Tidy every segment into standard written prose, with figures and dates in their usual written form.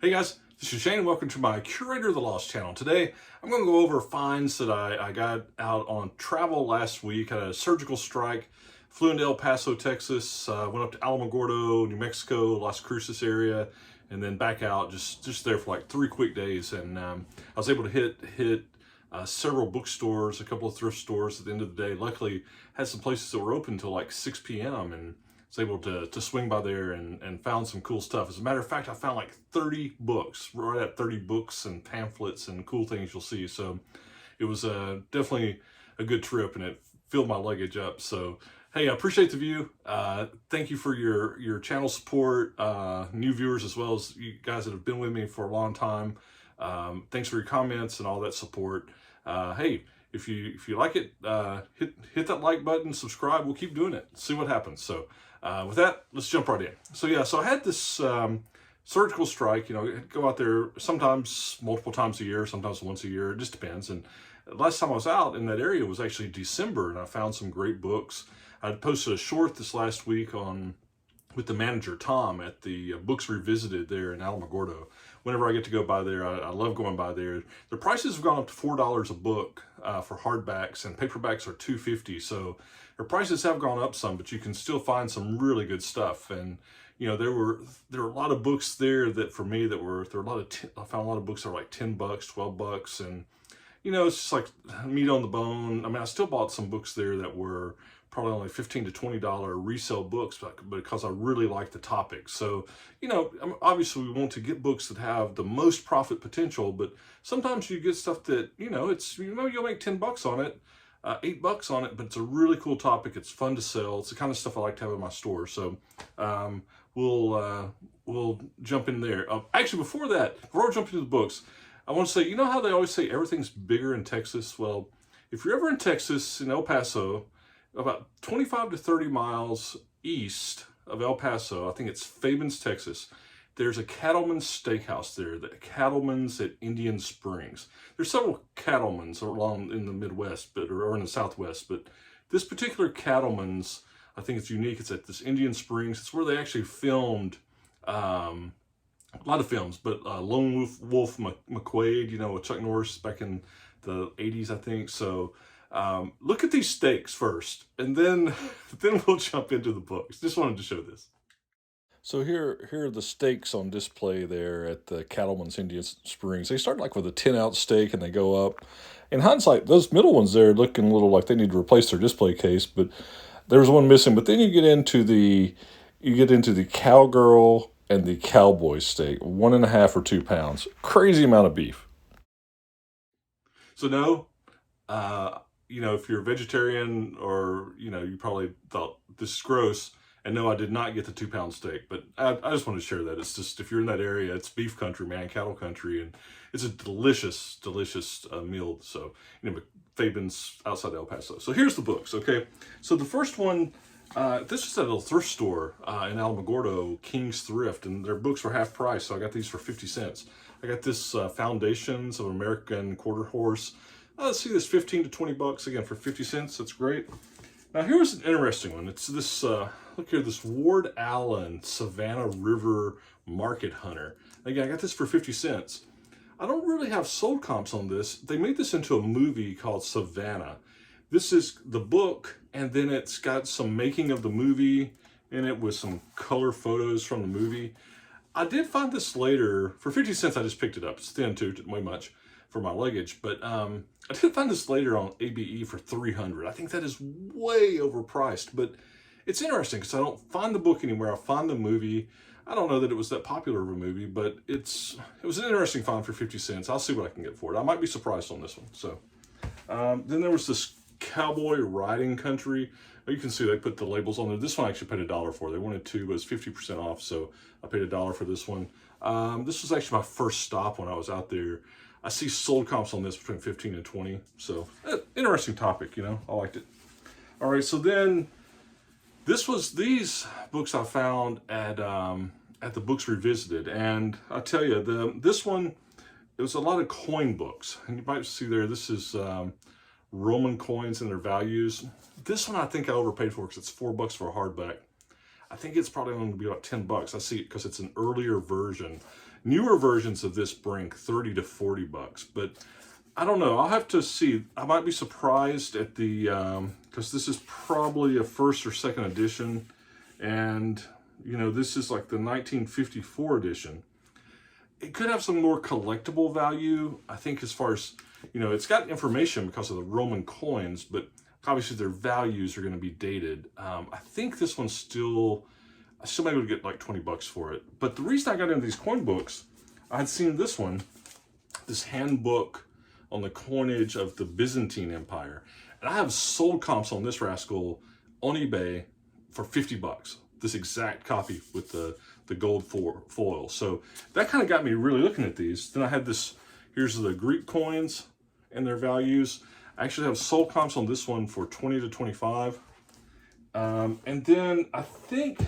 Hey guys, this is Shane. Welcome to my Curator of the Lost channel. Today, I'm going to go over finds that I got out on travel last week. I had a surgical strike, flew into El Paso, Texas, went up to Alamogordo, New Mexico, Las Cruces area, and then back out, just there for like 3 quick days. And I was able to hit several bookstores, a couple of thrift stores at the end of the day. Luckily, had some places that were open until like 6 p.m. and was able to swing by there and found some cool stuff. As a matter of fact, I found like 30 books, right at 30 books and pamphlets and cool things you'll see. So it was definitely a good trip, and it filled my luggage up. So hey, I appreciate the view. Thank you for your channel support, new viewers as well as you guys that have been with me for a long time. Thanks for your comments and all that support. Hey, if you like it, hit that like button, subscribe. We'll keep doing it. See what happens. So with that, let's jump right in. So yeah, so I had this surgical strike. You know, go out there sometimes multiple times a year, sometimes once a year. It just depends. And last time I was out in that area was actually December, and I found some great books. I posted a short this last week with the manager, Tom, at the Books Revisited there in Alamogordo. Whenever I get to go by there, I love going by there. The prices have gone up to $4 a book for hardbacks, and paperbacks are $2.50. So their prices have gone up some, but you can still find some really good stuff. And you know, there were a lot of books there that for me that were I found a lot of books that were like $10, $12, and you know, it's just like meat on the bone. I mean, I still bought some books there that were probably only $15 to $20 resale books, but because I really like the topic. So, you know, obviously we want to get books that have the most profit potential, but sometimes you get stuff that, you know, you'll make 10 bucks on it, 8 bucks on it, but it's a really cool topic. It's fun to sell. It's the kind of stuff I like to have in my store. So, we'll jump in there. Actually, before I jump into the books, I want to say, you know how they always say everything's bigger in Texas? Well, if you're ever in Texas, in El Paso, about 25 to 30 miles east of El Paso, I think it's Fabens, Texas, there's a Cattleman steakhouse there, the Cattleman's at Indian Springs. There's several Cattleman's along in the Midwest, or in the Southwest, but this particular Cattleman's, I think it's unique. It's at this Indian Springs. It's where they actually filmed a lot of films, but Lone Wolf McQuade, you know, with Chuck Norris back in the 80s, I think. So look at these steaks first, and then we'll jump into the books. Just wanted to show this. So here are the steaks on display there at the Cattleman's Indian Springs. They start like with a 10-ounce steak, and they go up. In hindsight, those middle ones there looking a little like they need to replace their display case, but there was one missing. But then you get into the cowgirl and the cowboy steak, 1.5 or 2 pounds. Crazy amount of beef. So no, you know, if you're a vegetarian, or, you know, you probably thought this is gross, and no, I did not get the 2-pound steak, but I just want to share that. It's just, if you're in that area, it's beef country, man, cattle country, and it's a delicious, delicious meal. So, you know, Fabens outside El Paso. So here's the books, okay? So the first one, this was at a little thrift store in Alamogordo, King's Thrift, and their books were half price, so I got these for 50 cents. I got this Foundations of American Quarter Horse. Let's see, this 15 to 20 bucks, again, for 50 cents. That's great. Now, here's an interesting one. It's this, look here, this Ward Allen Savannah River Market Hunter. Again, I got this for 50 cents. I don't really have sold comps on this. They made this into a movie called Savannah. This is the book, and then it's got some making of the movie in it with some color photos from the movie. I did find this later. For 50 cents, I just picked it up. It's thin too, way much for my luggage. But I did find this later on ABE for $300. I think that is way overpriced, but it's interesting because I don't find the book anywhere. I find the movie. I don't know that it was that popular of a movie, but it was an interesting find for 50 cents. I'll see what I can get for it. I might be surprised on this one. So then there was this Cowboy Riding Country. You can see they put the labels on there. This one I actually paid $1 for. They wanted to, but it was 50% off, so I paid $1 for this one. This was actually my first stop when I was out there. I see sold comps on this between 15 and 20. So interesting topic, you know. I liked it. All right, so then these books I found at the Books Revisited, and I tell you, this one, it was a lot of coin books, and you might see there. This is Roman coins and their values. This one I think I overpaid for because it's $4 for a hardback. I think it's probably going to be about 10 bucks. I see it because it's an earlier version. Newer versions of this bring 30 to 40 bucks, but I don't know. I'll have to see. I might be surprised at the, because this is probably a first or second edition, and you know, this is like the 1954 edition. It could have some more collectible value, I think, as far as, you know, it's got information because of the Roman coins, but obviously their values are going to be dated. I think this one's still, I still might be able to get like 20 bucks for it. But the reason I got into these coin books, I had seen this one, this handbook on the coinage of the Byzantine Empire. And I have sold comps on this rascal on eBay for 50 bucks. This exact copy with the gold foil. So that kind of got me really looking at these. Then I had this, here's the Greek coins and their values. I actually have sold comps on this one for 20 to 25. And then I think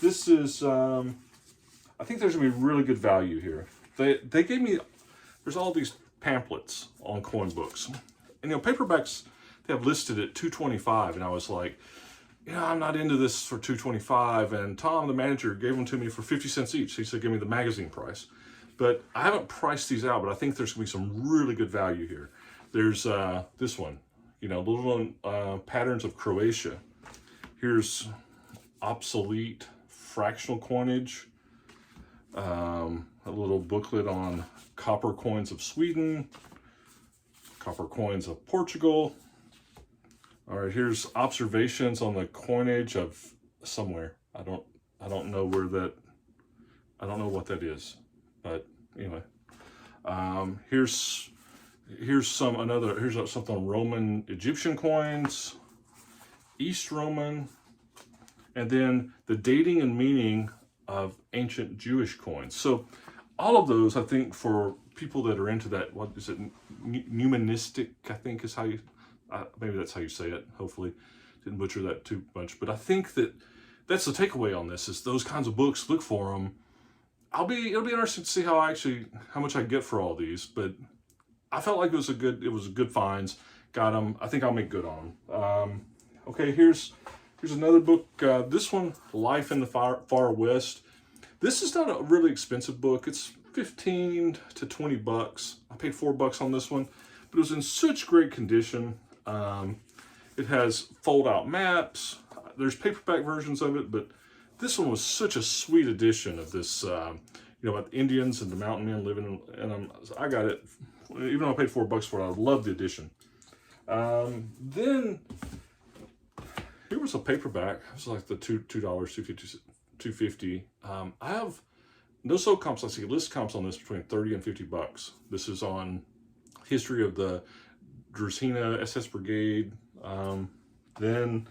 this is, I think there's gonna be really good value here. They gave me, there's all these pamphlets on coin books. And you know, paperbacks, they have listed at $2.25, and I was like, yeah, I'm not into this for $2.25. And Tom, the manager, gave them to me for 50 cents each. He said, give me the magazine price. But I haven't priced these out, but I think there's gonna be some really good value here. There's this one, you know, little patterns of Croatia. Here's obsolete fractional coinage. A little booklet on copper coins of Sweden, copper coins of Portugal. All right, here's observations on the coinage of somewhere. I don't know where that, I don't know what that is, but anyway. Here's something on Roman Egyptian coins, East Roman, and then the dating and meaning of ancient Jewish coins. So all of those, I think, for people that are into that, what is it, numismatic, I think is how you, maybe that's how you say it, hopefully. Didn't butcher that too much. But I think that that's the takeaway on this, is those kinds of books, look for them. It'll be interesting to see how much I get for all these, but I felt like it was a good finds. Got them. I think I'll make good on them. Okay, here's another book. This one, Life in the Far West. This is not a really expensive book. It's 15 to 20 bucks. I paid $4 on this one, but it was in such great condition. It has fold-out maps. There's paperback versions of it, but this one was such a sweet edition of this, you know, about Indians and the mountain men living in, and I got it, even though I paid $4 for it, I love the edition. Then here was a paperback. It was like the $2, $2.50. I have no sold comps. I see list comps on this between 30 and 50 bucks. This is on history of the Drusina SS Brigade. Then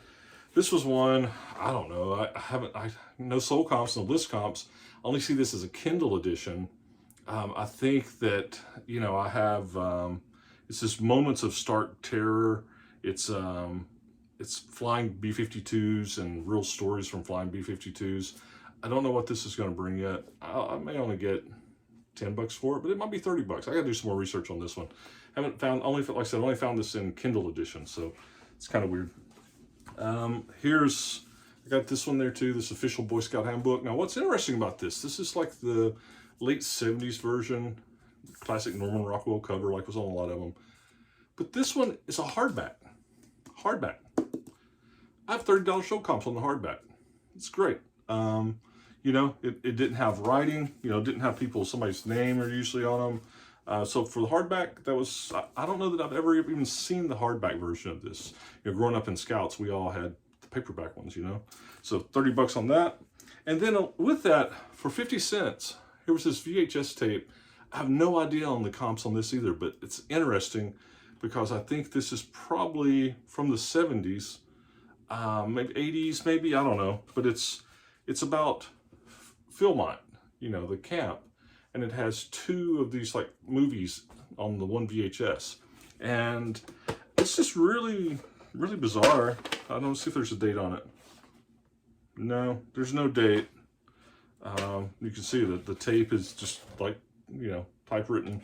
this was one, I don't know. I no sold comps, no list comps. I only see this as a Kindle edition. I think that, you know, I have, it's just Moments of Stark Terror. It's flying B-52s and real stories from flying B-52s. I don't know what this is going to bring yet. I may only get $10 for it, but it might be 30 bucks. I got to do some more research on this one. Haven't found, like I said, only found this in Kindle edition, so it's kind of weird. I got this one there too, this official Boy Scout handbook. Now, what's interesting about this is like the late 70s version, classic Norman Rockwell cover, like was on a lot of them. But this one is a hardback. I have $30 show comps on the hardback. It's great. You know, it didn't have writing, you know, didn't have somebody's name or usually on them. So for the hardback, that was, I don't know that I've ever even seen the hardback version of this. You know, growing up in Scouts, we all had the paperback ones, you know. So 30 bucks on that. And then with that, for 50 cents, here was this VHS tape. I have no idea on the comps on this either, but it's interesting because I think this is probably from the 70s, maybe 80s, maybe, I don't know. But it's about Philmont, you know, the camp. And it has two of these like movies on the one VHS. And it's just really, really bizarre. I don't see if there's a date on it. No, there's no date. You can see that the tape is just like, you know, typewritten.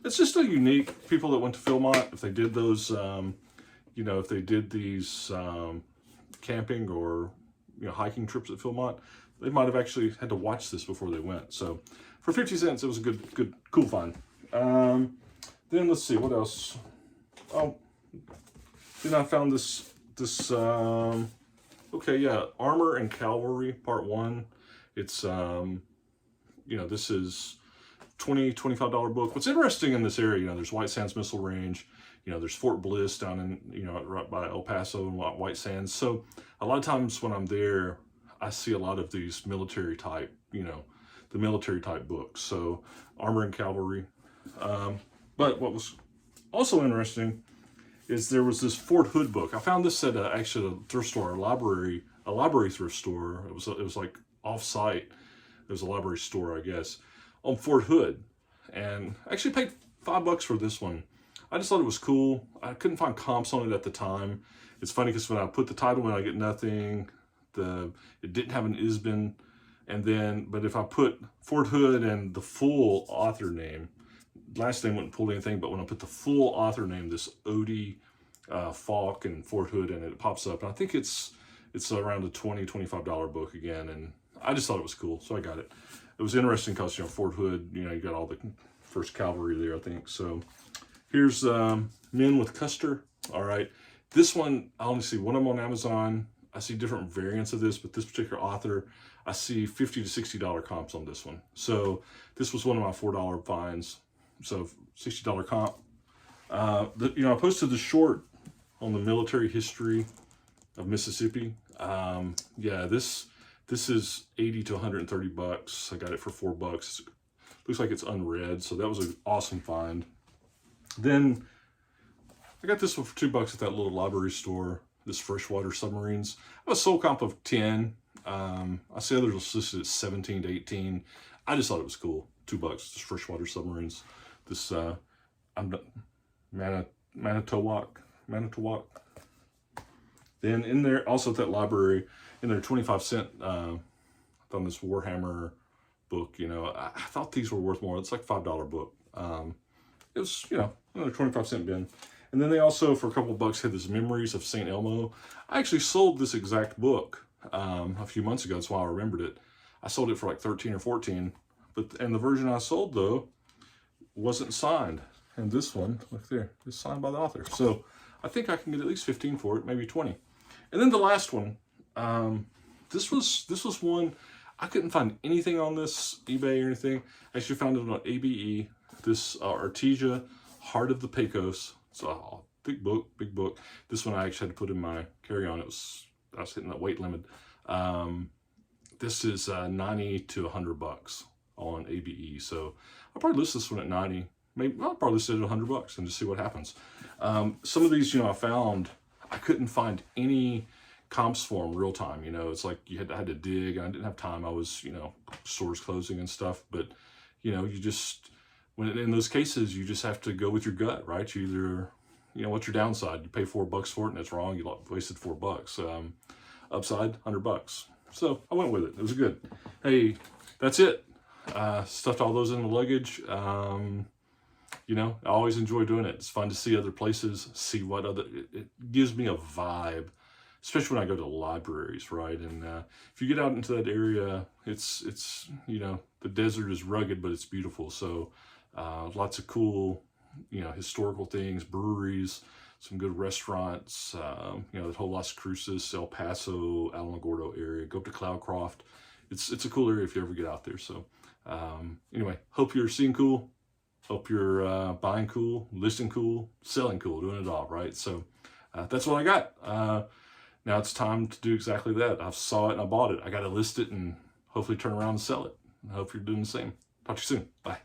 It's just a unique, people that went to Philmont, if they did those, you know, if they did these camping or, you know, hiking trips at Philmont, they might have actually had to watch this before they went. So for for 50 cents, it was a good, cool find. Then let's see, what else? Oh, then I found this, okay, yeah, Armor and Cavalry, Part 1. It's, you know, this is $25 book. What's interesting in this area, you know, there's White Sands Missile Range, you know, there's Fort Bliss down in, you know, right by El Paso and White Sands. So a lot of times when I'm there, I see a lot of these military type, you know, the military type books. So Armor and Cavalry. But what was also interesting is there was this Fort Hood book. I found this at actually a thrift store, a library thrift store. It was like off-site. It was a library store, I guess, on Fort Hood. And I actually paid $5 for this one. I just thought it was cool. I couldn't find comps on it at the time. It's funny because when I put the title in, I get nothing. It didn't have an ISBN. And then, but if I put Fort Hood and the full author name, last name wouldn't pull anything, but when I put the full author name, this Odie Falk and Fort Hood, and it pops up. And I think it's around a $25 book again. And I just thought it was cool, so I got it. It was interesting because, you know, Fort Hood, you know, you got all the 1st Cavalry there, I think. So here's Men with Custer. All right. This one, I only see one of them on Amazon. I see different variants of this, but this particular author, I see $50 to $60 comps on this one. So this was one of my $4 finds. So $60 comp. You know, I posted the short on the military history of Mississippi. Yeah, this is 80 to 130 bucks. I got it for $4. Looks like it's unread, so that was an awesome find. Then I got this one for $2 at that little library store. This freshwater submarines. I have a sold comp of 10. I see others listed at 17 to 18. I just thought it was cool. $2, just freshwater submarines. This Manitowoc. Then in there, also at that library, in there 25-cent on this Warhammer book. You know, I thought these were worth more. It's like $5 book. It was, you know, another 25-cent bin. And then they also, for a couple of bucks, had this Memories of St. Elmo. I actually sold this exact book a few months ago. That's why I remembered it. I sold it for like 13 or 14. And the version I sold, though, wasn't signed. And this one, look there, is signed by the author. So I think I can get at least 15 for it, maybe 20. And then the last one, this was one, I couldn't find anything on this eBay or anything. I actually found it on ABE. This Artesia, Heart of the Pecos. It's a big book. This one I actually had to put in my carry-on. I was hitting that weight limit. This is 90 to 100 bucks on ABE. So I'll probably list this one at 90. Maybe I'll probably list it at 100 bucks and just see what happens. Some of these, you know, I found I couldn't find any comps for them real time. You know, it's like I had to dig, and I didn't have time. I was, you know, stores closing and stuff. But you know, you just in those cases, you just have to go with your gut, right? You either, you know, what's your downside? You pay $4 for it and it's wrong. You wasted $4. Upside, 100 bucks. So I went with it. It was good. Hey, that's it. Stuffed all those in the luggage. You know, I always enjoy doing it. It's fun to see other places, see what other, it gives me a vibe, especially when I go to libraries, right? And if you get out into that area, it's you know, the desert is rugged, but it's beautiful. So lots of cool, you know, historical things, breweries, some good restaurants, you know, the whole Las Cruces, El Paso, Alamogordo area. Go up to Cloudcroft. It's a cool area if you ever get out there. So anyway, hope you're seeing cool. Hope you're buying cool, listing cool, selling cool, doing it all, right? So that's what I got. Now it's time to do exactly that. I saw it and I bought it. I got to list it and hopefully turn around and sell it. I hope you're doing the same. Talk to you soon. Bye.